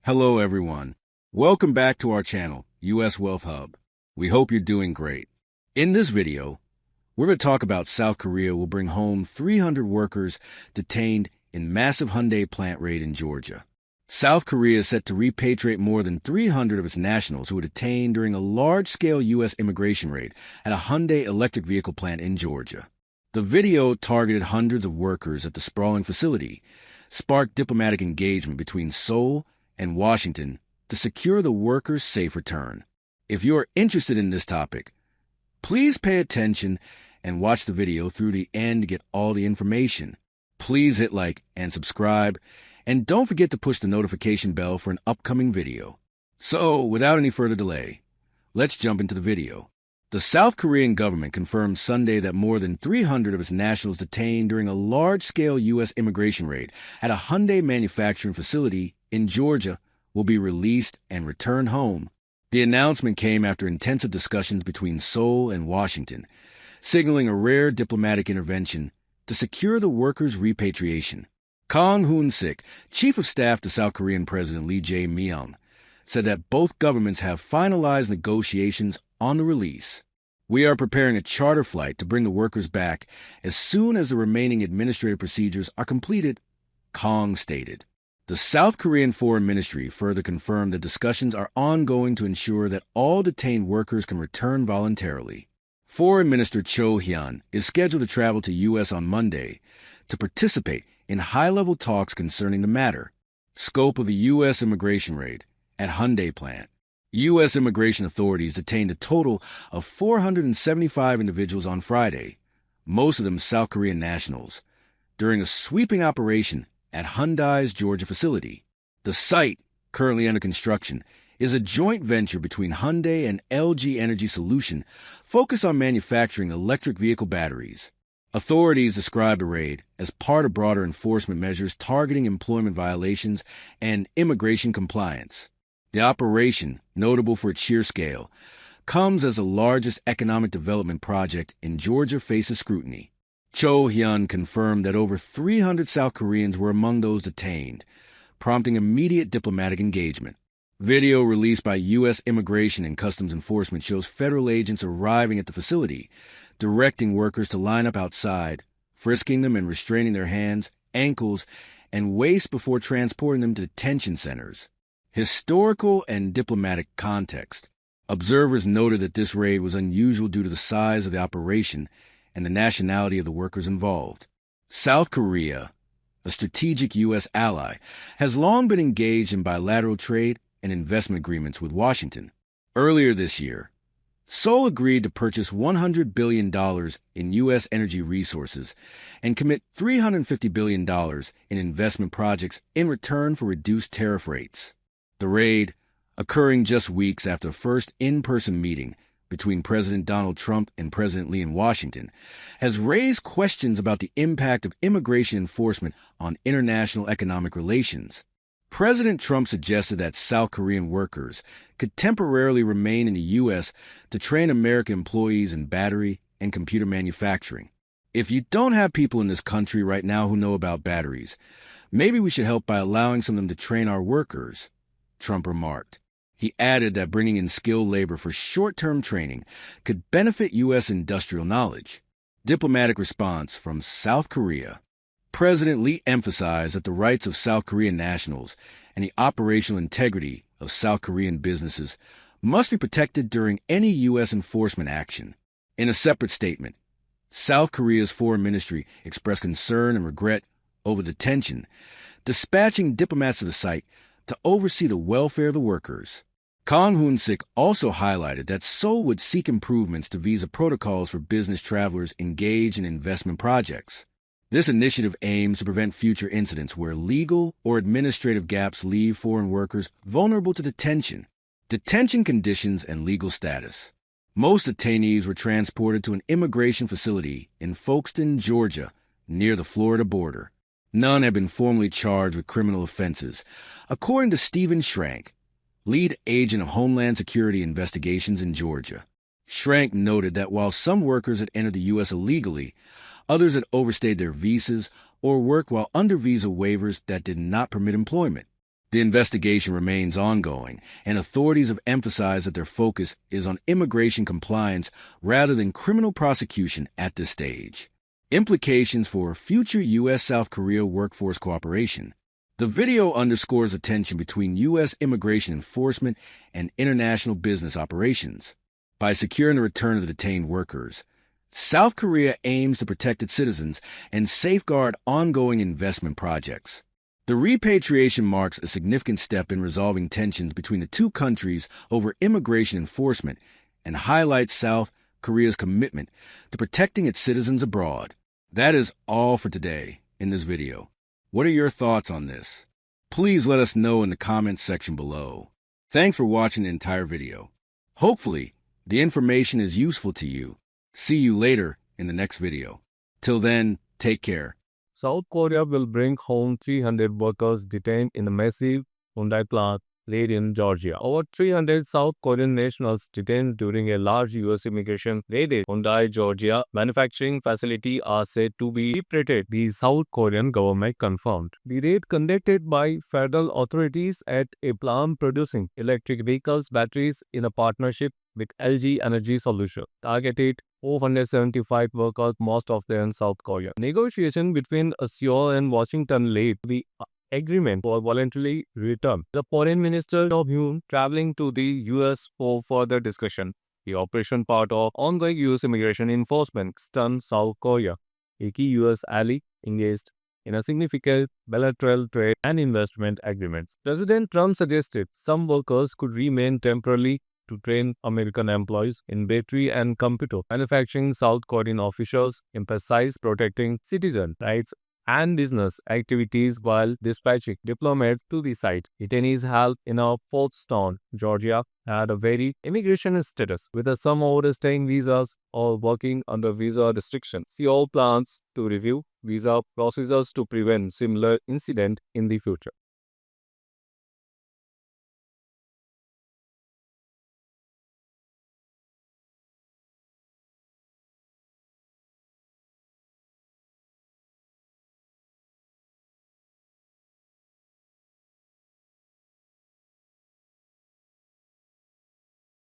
Hello, everyone. Welcome back to our channel, U.S. Wealth Hub. We hope you're doing great. In this video, we're going to talk about South Korea will bring home 300 workers detained in Massive Hyundai Plant Raid in Georgia. South Korea is set to repatriate more than 300 of its nationals who were detained during a large-scale U.S. immigration raid at a Hyundai electric vehicle plant in Georgia. The video targeted hundreds of workers at the sprawling facility, sparked diplomatic engagement between Seoul and Washington to secure the workers' safe return. If you are interested in this topic, please pay attention and watch the video through the end to get all the information. Please hit like and subscribe, and don't forget to push the notification bell for an upcoming video. So, without any further delay, let's jump into the video. The South Korean government confirmed Sunday that more than 300 of its nationals detained during a large-scale U.S. immigration raid at a Hyundai manufacturing facility in Georgia will be released and returned home. The announcement came after intensive discussions between Seoul and Washington, signaling a rare diplomatic intervention to secure the workers' repatriation. Kang Hoon-sik, chief of staff to South Korean President Lee Jae-myung, said that both governments have finalized negotiations on the release. We are preparing a charter flight to bring the workers back as soon as the remaining administrative procedures are completed, Kang stated. The South Korean Foreign Ministry further confirmed that discussions are ongoing to ensure that all detained workers can return voluntarily. Foreign Minister Cho Hyun is scheduled to travel to U.S. on Monday to participate in high-level talks concerning the matter. Scope of the U.S. immigration raid at Hyundai plant. U.S. immigration authorities detained a total of 475 individuals on Friday, most of them South Korean nationals, during a sweeping operation at Hyundai's Georgia facility. The site, currently under construction, is a joint venture between Hyundai and LG Energy Solution focused on manufacturing electric vehicle batteries. Authorities described the raid as part of broader enforcement measures targeting employment violations and immigration compliance. The operation, notable for its sheer scale, comes as the largest economic development project in Georgia faces scrutiny. Cho Hyun confirmed that over 300 South Koreans were among those detained, prompting immediate diplomatic engagement. Video released by U.S. Immigration and Customs Enforcement shows federal agents arriving at the facility, directing workers to line up outside, frisking them and restraining their hands, ankles, and waist before transporting them to detention centers. Historical and diplomatic context. Observers noted that this raid was unusual due to the size of the operation and the nationality of the workers involved. South Korea, a strategic U.S. ally, has long been engaged in bilateral trade and investment agreements with Washington. Earlier this year, Seoul agreed to purchase $100 billion in U.S. energy resources and commit $350 billion in investment projects in return for reduced tariff rates. The raid, occurring just weeks after the first in-person meeting between President Donald Trump and President Lee in Washington, has raised questions about the impact of immigration enforcement on international economic relations. President Trump suggested that South Korean workers could temporarily remain in the U.S. to train American employees in battery and computer manufacturing. If you don't have people in this country right now who know about batteries, maybe we should help by allowing some of them to train our workers, Trump remarked. He added that bringing in skilled labor for short-term training could benefit U.S. industrial knowledge. Diplomatic response from South Korea. President Lee emphasized that the rights of South Korean nationals and the operational integrity of South Korean businesses must be protected during any U.S. enforcement action. In a separate statement, South Korea's foreign ministry expressed concern and regret over the detention, dispatching diplomats to the site to oversee the welfare of the workers. Kang Hoon-sik also highlighted that Seoul would seek improvements to visa protocols for business travelers engaged in investment projects. This initiative aims to prevent future incidents where legal or administrative gaps leave foreign workers vulnerable to detention. Detention conditions and legal status. Most detainees were transported to an immigration facility in Folkestone, Georgia, near the Florida border. None have been formally charged with criminal offenses, according to Stephen Schrank, lead agent of Homeland Security investigations in Georgia. Schrank noted that while some workers had entered the U.S. illegally, others had overstayed their visas or worked while under visa waivers that did not permit employment. The investigation remains ongoing, and authorities have emphasized that their focus is on immigration compliance rather than criminal prosecution at this stage. Implications for future U.S.-South Korea workforce cooperation. The video underscores the tension between U.S. immigration enforcement and international business operations. By securing the return of the detained workers, South Korea aims to protect its citizens and safeguard ongoing investment projects. The repatriation marks a significant step in resolving tensions between the two countries over immigration enforcement and highlights South Korea's commitment to protecting its citizens abroad. That is all for today in this video. What are your thoughts on this? Please let us know in the comments section below. Thanks for watching the entire video. Hopefully, the information is useful to you. See you later in the next video. Till then, take care. South Korea will bring home 300 workers detained in the Massive Hyundai Plant Raid in Georgia. Over 300 South Korean nationals detained during a large U.S. immigration raid in Hyundai, Georgia manufacturing facility are said to be liberated, the South Korean government confirmed. The raid conducted by federal authorities at a plant producing electric vehicles batteries in a partnership with LG Energy Solution targeted 475 workers, most of them South Korea. Negotiation between Seoul and Washington led to the agreement for voluntary return. The foreign minister of Hyun traveling to the U.S. for further discussion. The operation part of ongoing U.S. immigration enforcement stunned South Korea, a key U.S. ally engaged in a significant bilateral trade and investment agreement. President Trump suggested some workers could remain temporarily to train American employees in battery and computer manufacturing. South Korean officials emphasized protecting citizen rights and business activities while dispatching diplomats to the site. Detainees held in a Town, Georgia, had a very immigration status, with some overstaying visas or working under visa restrictions. Seoul plans to review visa procedures to prevent similar incident in the future.